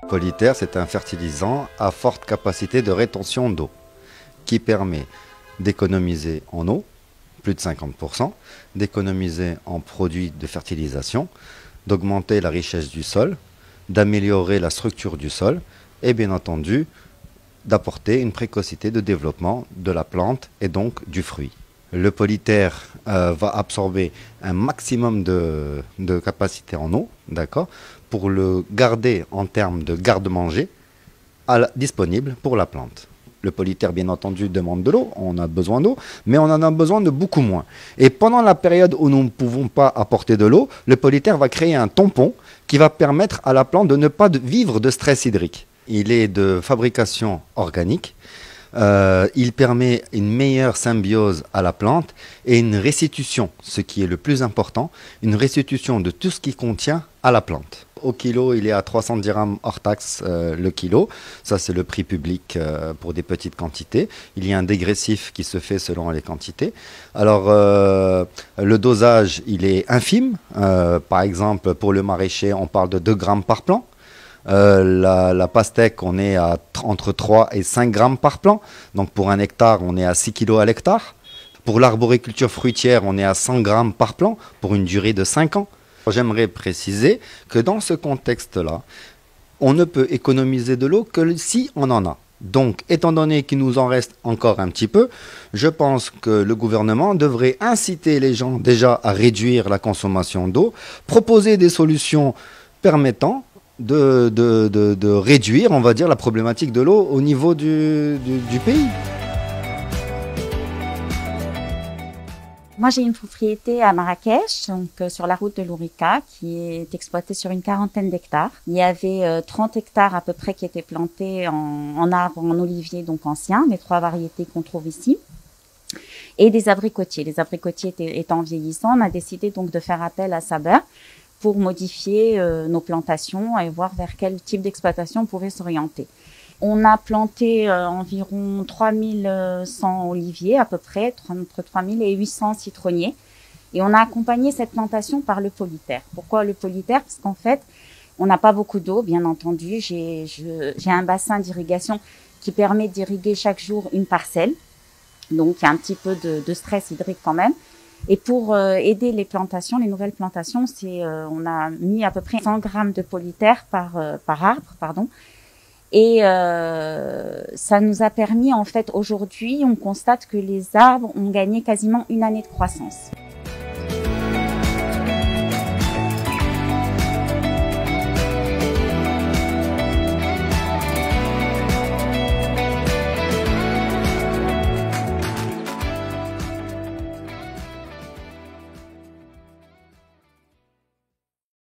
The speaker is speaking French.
Polyter, c'est un fertilisant à forte capacité de rétention d'eau qui permet d'économiser en eau, plus de 50%, d'économiser en produits de fertilisation, d'augmenter la richesse du sol, d'améliorer la structure du sol et bien entendu d'apporter une précocité de développement de la plante et donc du fruit. Le Polyter va absorber un maximum de capacité en eau, d'accord, pour le garder en termes de garde-manger disponible pour la plante. Le Polyter, bien entendu, demande de l'eau, on a besoin d'eau, mais on en a besoin de beaucoup moins. Et pendant la période où nous ne pouvons pas apporter de l'eau, le Polyter va créer un tampon qui va permettre à la plante de ne pas vivre de stress hydrique. Il est de fabrication organique. Il permet une meilleure symbiose à la plante et une restitution, ce qui est le plus important, une restitution de tout ce qui contient à la plante. Au kilo, il est à 310 dirhams hors taxe le kilo. Ça, c'est le prix public pour des petites quantités. Il y a un dégressif qui se fait selon les quantités. Alors, le dosage, il est infime. Par exemple, pour le maraîcher, on parle de 2 grammes par plant. La pastèque, on est à entre 3 et 5 grammes par plant. Donc pour un hectare, on est à 6 kilos à l'hectare. Pour l'arboriculture fruitière, on est à 100 grammes par plant pour une durée de 5 ans. J'aimerais préciser que dans ce contexte-là, on ne peut économiser de l'eau que si on en a. Donc, étant donné qu'il nous en reste encore un petit peu, je pense que le gouvernement devrait inciter les gens déjà à réduire la consommation d'eau, proposer des solutions permettant de réduire, on va dire, la problématique de l'eau au niveau du pays. Moi, j'ai une propriété à Marrakech, donc sur la route de l'Ourika, qui est exploitée sur une 40aine d'hectares. Il y avait 30 hectares à peu près qui étaient plantés en arbres, en oliviers, donc anciens, les 3 variétés qu'on trouve ici, et des abricotiers. Les abricotiers étant vieillissants, on a décidé donc de faire appel à Saber pour modifier nos plantations et voir vers quel type d'exploitation on pouvait s'orienter. On a planté environ 3100 oliviers à peu près, entre 3000 et 800 citronniers. Et on a accompagné cette plantation par le Polyter. Pourquoi le Polyter? Parce qu'en fait, on n'a pas beaucoup d'eau, bien entendu. J'ai un bassin d'irrigation qui permet d'irriguer chaque jour une parcelle. Donc, il y a un petit peu de stress hydrique quand même. Et pour aider les plantations, les nouvelles plantations, on a mis à peu près 100 grammes de Polyter par arbre, pardon. Et ça nous a permis, en fait, aujourd'hui, on constate que les arbres ont gagné quasiment une année de croissance.